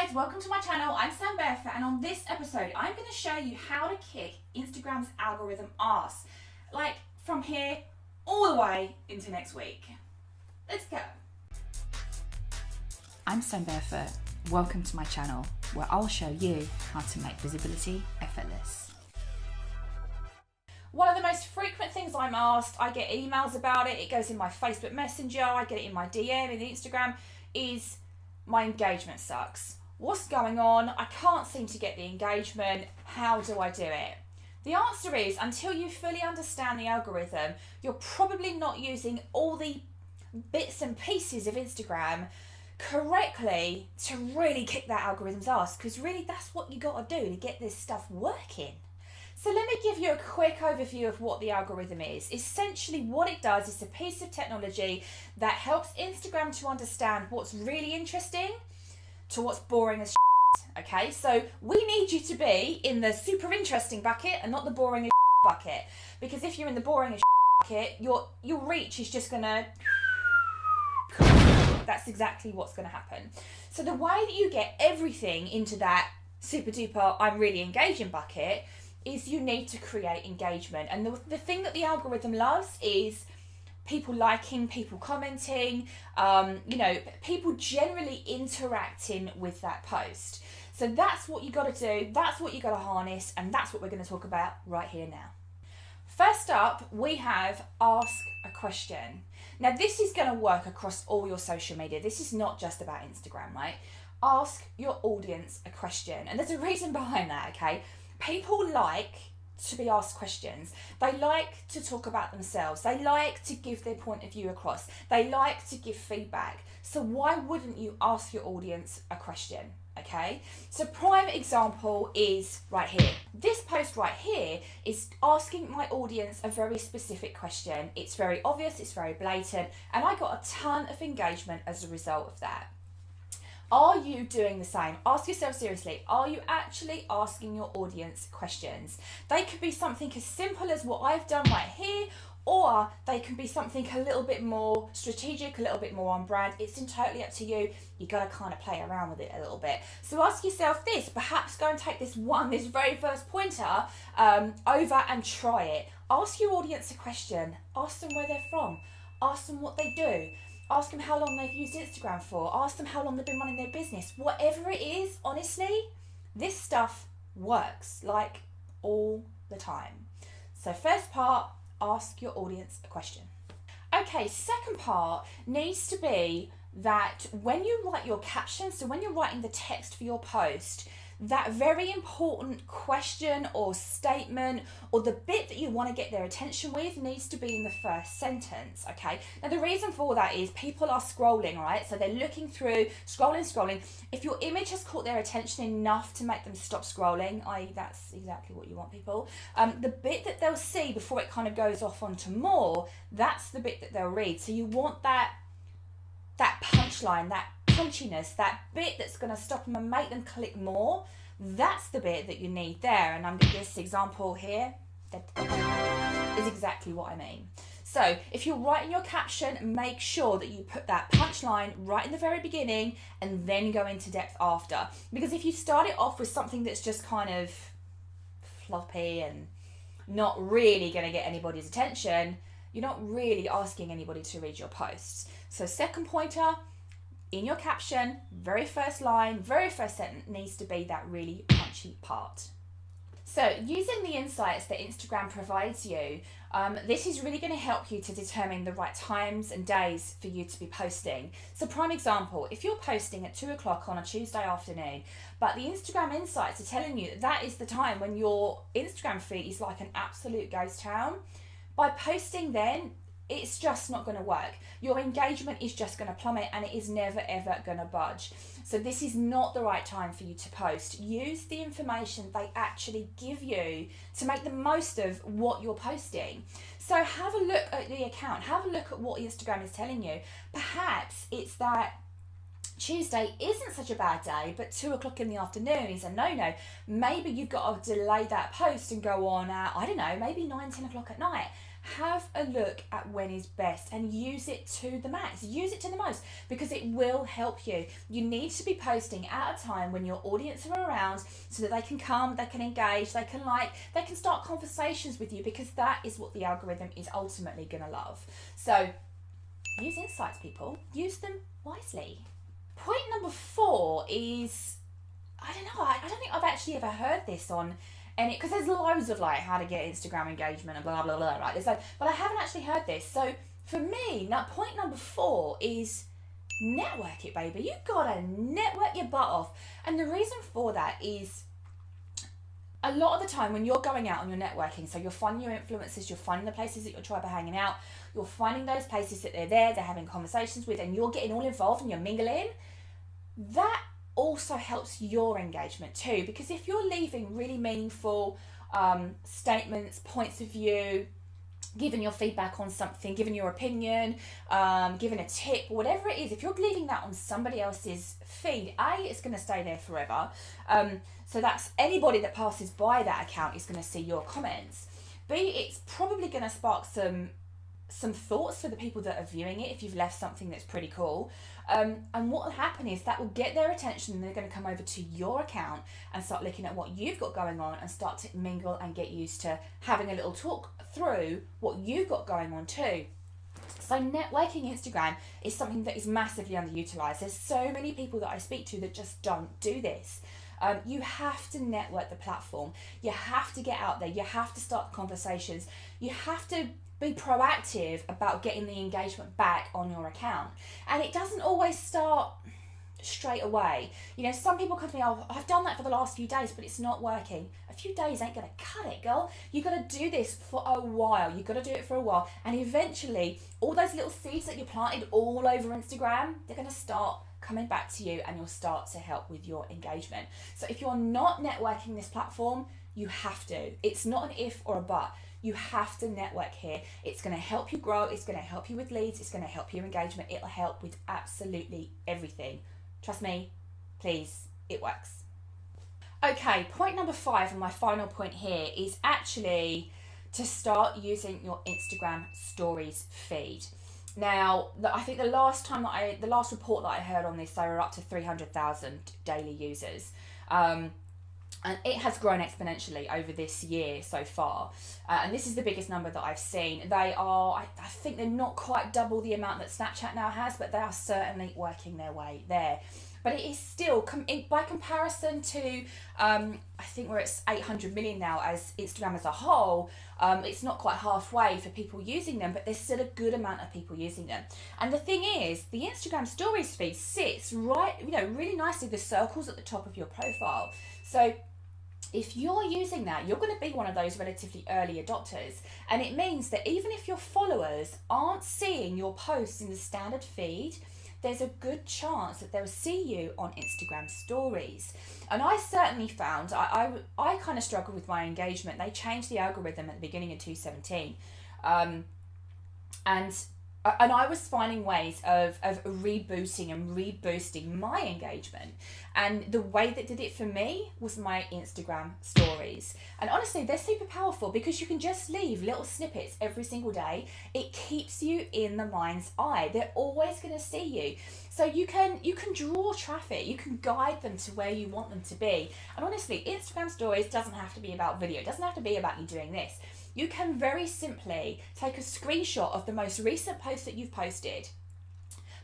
guys, welcome to my channel. I'm Bearfoot, and on this episode I'm going to show you how to kick Instagram's algorithm ass, like from here all the way into next week. Let's go. I'm Bearfoot. Welcome to my channel where I'll show you how to make visibility effortless. One of the most frequent things I'm asked, I get emails about it, it goes in my Facebook Messenger, I get it in my DM, in Instagram, is my engagement sucks. What's going on? I can't seem to get the engagement. How do I do it? The answer is, until you fully understand the algorithm, you're probably not using all the bits and pieces of Instagram correctly to really kick that algorithm's ass, because really that's what you got to do to get this stuff working. So let me give you a quick overview of what the algorithm is. Essentially what it does is a piece of technology that helps Instagram to understand what's really interesting to what's boring as shit. Okay, so we need you to be in the super interesting bucket and not the boring as shit bucket, because if you're in the boring as shit bucket, your reach is just gonna, that's exactly what's gonna happen. So the way that you get everything into that super duper I'm really engaging bucket is you need to create engagement. And the thing that the algorithm loves is people liking, people commenting, people generally interacting with that post. So that's what you got to do, that's what you got to harness, and that's what we're going to talk about right here now. First up, we have ask a question. Now this is going to work across all your social media. This is not just about Instagram, right? Ask your audience a question. And there's a reason behind that, okay? People like to be asked questions. They like to talk about themselves. They like to give their point of view across. They like to give feedback. So why wouldn't you ask your audience a question? Okay, so prime example is right here. This post right here is asking my audience a very specific question. It's very obvious, it's very blatant, and I got a ton of engagement as a result of that. Are you doing the same? Ask yourself seriously, are you actually asking your audience questions? They could be something as simple as what I've done right here, or they can be something a little bit more strategic, a little bit more on brand. It's entirely up to you. You got to kind of play around with it a little bit. So ask yourself this, perhaps go and take this very first pointer over and try it. Ask your audience a question. Ask them where they're from. Ask them what they do. Ask them how long they've used Instagram for. Ask them how long they've been running their business. Whatever it is, honestly, this stuff works like all the time. So first part, ask your audience a question. Okay, second part needs to be that when you write your caption, so when you're writing the text for your post, that very important question or statement or the bit that you want to get their attention with needs to be in the first sentence, okay? Now the reason for that is people are scrolling, right? So they're looking through, scrolling. If your image has caught their attention enough to make them stop scrolling, i.e. that's exactly what you want people, the bit that they'll see before it kind of goes off onto more, that's the bit that they'll read. So you want that punchline, that punchiness, that bit that's going to stop them and make them click more. That's the bit that you need there. And this example here is exactly what I mean. So if you're writing your caption, make sure that you put that punchline right in the very beginning and then go into depth after. Because if you start it off with something that's just kind of floppy and not really going to get anybody's attention, you're not really asking anybody to read your posts. So second pointer, in your caption, very first line, very first sentence needs to be that really punchy part. So using the insights that Instagram provides you, this is really going to help you to determine the right times and days for you to be posting. So prime example, if you're posting at 2 o'clock on a Tuesday afternoon, but the Instagram insights are telling you that that is the time when your Instagram feed is like an absolute ghost town, by posting then, it's just not going to work. Your engagement is just going to plummet and it is never ever going to budge. So this is not the right time for you to post. Use the information they actually give you to make the most of what you're posting. So have a look at the account, have a look at what Instagram is telling you. Perhaps it's that Tuesday isn't such a bad day, but 2 o'clock in the afternoon is a no-no. Maybe you've got to delay that post and go on at, I don't know, maybe 9, 10 o'clock at night. have a look at when is best and use it to the max. Use it to the most, because it will help you. You need to be posting at a time when your audience are around, so that they can come, they can engage, they can like, they can start conversations with you, because that is what the algorithm is ultimately going to love. So use insights, people. Use them wisely. Point number 4 is, I don't know, I don't think I've actually ever heard this on any, because there's loads of like how to get Instagram engagement and blah blah blah, right? There's like, but I haven't actually heard this. So for me, now point number 4 is network it, baby. You gotta network your butt off. And the reason for that is, a lot of the time when you're going out and you're networking, so you're finding your influencers, you're finding the places that your tribe are hanging out, you're finding those places that they're having conversations with, and you're getting all involved and you're mingling, that also helps your engagement too. Because if you're leaving really meaningful statements, points of view, giving your feedback on something, giving your opinion, giving a tip, whatever it is, if you're leaving that on somebody else's feed, it's going to stay there forever. So that's anybody that passes by that account is going to see your comments. B, it's probably going to spark some thoughts for the people that are viewing it if you've left something that's pretty cool. And what will happen is that will get their attention, and they're going to come over to your account and start looking at what you've got going on and start to mingle and get used to having a little talk through what you've got going on too. So networking Instagram is something that is massively underutilized. There's so many people that I speak to that just don't do this. You have to network the platform. You have to get out there. You have to start conversations. You have to be proactive about getting the engagement back on your account. And it doesn't always start straight away. You know, some people come to me, oh, I've done that for the last few days, but it's not working. A few days ain't gonna cut it, girl. You gotta do this for a while. You gotta do it for a while. And eventually, all those little seeds that you planted all over Instagram, they're gonna start coming back to you, and you'll start to help with your engagement. So if you're not networking this platform, you have to. It's not an if or a but. You have to network here. It's going to help you grow. It's going to help you with leads. It's going to help your engagement. It'll help with absolutely everything. Trust me, please, it works. Okay, point number 5, and my final point here, is actually to start using your Instagram Stories feed. Now, I think the last report that I heard on this, they were up to 300,000 daily users. And it has grown exponentially over this year so far. And this is the biggest number that I've seen. They are, I think they're not quite double the amount that Snapchat now has, but they are certainly working their way there. But it is still, by comparison to, I think we're at 800 million now as Instagram as a whole, it's not quite halfway for people using them, but there's still a good amount of people using them. And the thing is, the Instagram Stories feed sits right, really nicely, the circles at the top of your profile. So if you're using that, you're going to be one of those relatively early adopters. And it means that even if your followers aren't seeing your posts in the standard feed, there's a good chance that they'll see you on Instagram Stories. And I certainly found, I kind of struggled with my engagement. They changed the algorithm at the beginning of 2017. And I was finding ways of rebooting and reboosting my engagement. And the way that did it for me was my Instagram Stories. And honestly, they're super powerful because you can just leave little snippets every single day. It keeps you in the mind's eye. They're always going to see you. So you can draw traffic. You can guide them to where you want them to be. And honestly, Instagram Stories doesn't have to be about video. It doesn't have to be about you doing this. You can very simply take a screenshot of the most recent post that you've posted,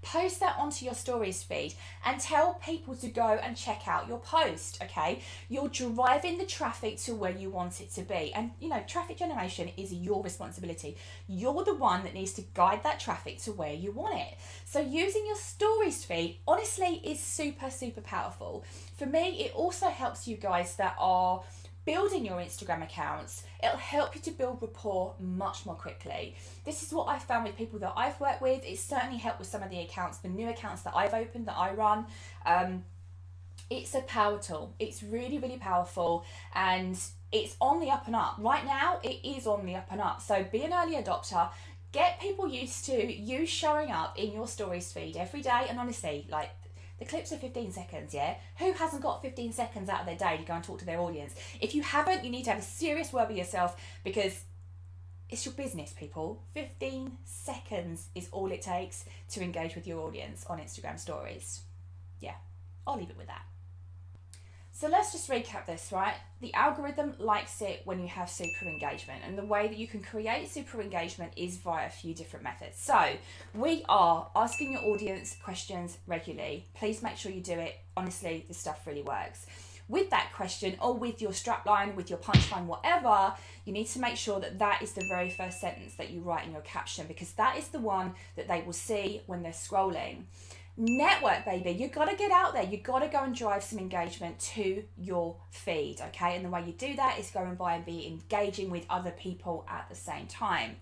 post that onto your Stories feed, and tell people to go and check out your post, okay? You're driving the traffic to where you want it to be. And, traffic generation is your responsibility. You're the one that needs to guide that traffic to where you want it. So using your Stories feed, honestly, is super, super powerful. For me, it also helps you guys that are building your Instagram accounts. It'll help you to build rapport much more quickly. This is what I found with people that I've worked with. It's certainly helped with some of the accounts, the new accounts that I've opened, that I run. It's a power tool. It's really, really powerful, and it's on the up and up. Right now, it is on the up and up. So be an early adopter. Get people used to you showing up in your Stories feed every day. And honestly, the clips are 15 seconds, yeah? Who hasn't got 15 seconds out of their day to go and talk to their audience? If you haven't, you need to have a serious word with yourself, because It's your business, people. 15 seconds is all it takes to engage with your audience on Instagram stories. Yeah, I'll leave it with that. So let's just recap this, right? The algorithm likes it when you have super engagement, and the way that you can create super engagement is via a few different methods. So we are asking your audience questions regularly. Please make sure you do it. Honestly, this stuff really works. With that question, or with your strapline, with your punchline, whatever, you need to make sure that that is the very first sentence that you write in your caption, because that is the one that they will see when they're scrolling. Network, baby. You got to get out there. You got to go and drive some engagement to your feed, okay? And the way you do that is going by and be engaging with other people at the same time.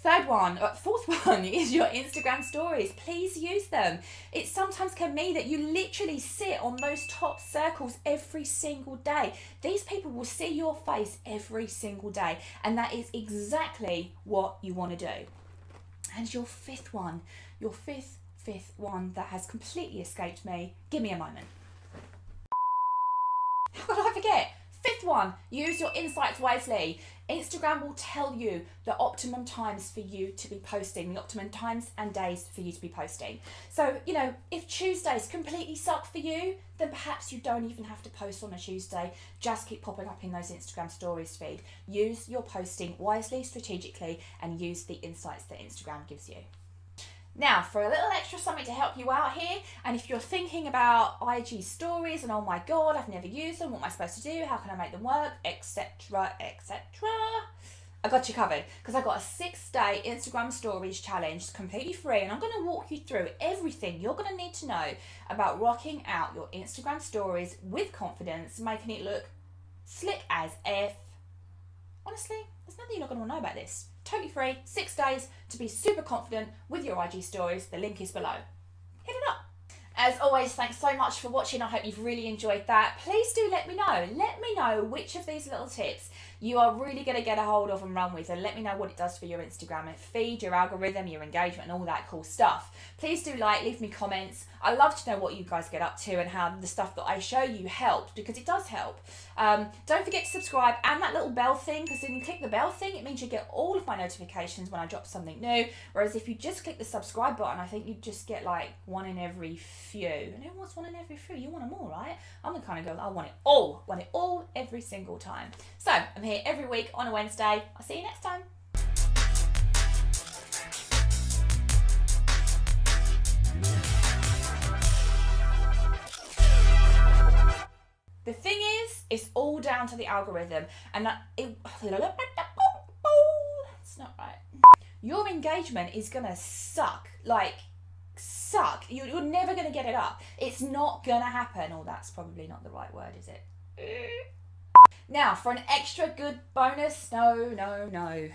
Fourth one is your Instagram stories. Please use them. It sometimes can mean that you literally sit on those top circles every single day. These people will see your face every single day, and that is exactly what you want to do. And your fifth one that has completely escaped me. Give me a moment. How could I forget? Fifth one, use your insights wisely. Instagram will tell you the optimum times for you to be posting, the optimum times and days for you to be posting. So, if Tuesdays completely suck for you, then perhaps you don't even have to post on a Tuesday. Just keep popping up in those Instagram stories feed. Use your posting wisely, strategically, and use the insights that Instagram gives you. Now, for a little extra something to help you out here, and if you're thinking about IG stories and oh my god, I've never used them, what am I supposed to do, how can I make them work, etc, I got you covered, because I've got a 6-day Instagram stories challenge completely free, and I'm going to walk you through everything you're going to need to know about rocking out your Instagram stories with confidence, making it look slick as F. Honestly, there's nothing you're not going to want to know about this. Totally free, 6 days to be super confident with your IG stories. The link is below. Hit it up. As always, thanks so much for watching. I hope you've really enjoyed that. Please do let me know. Let me know which of these little tips you are really going to get a hold of and run with, and let me know what it does for your Instagram feed, your algorithm, your engagement, and all that cool stuff. Please do leave me comments. I love to know what you guys get up to and how the stuff that I show you helped, because it does help. Don't forget to subscribe and that little bell thing, because when you click the bell thing, it means you get all of my notifications when I drop something new. Whereas if you just click the subscribe button, I think you just get like one in every few. And who wants one in every few? You want them all, right? I'm the kind of girl that I want it all every single time. So I'm here every week on a Wednesday. I'll see you next time. The thing is, it's all down to the algorithm, and that's not right. Your engagement is gonna suck, suck. You're never gonna get it up. It's not gonna happen. Oh, that's probably not the right word, is it? Now, for an extra good bonus, no.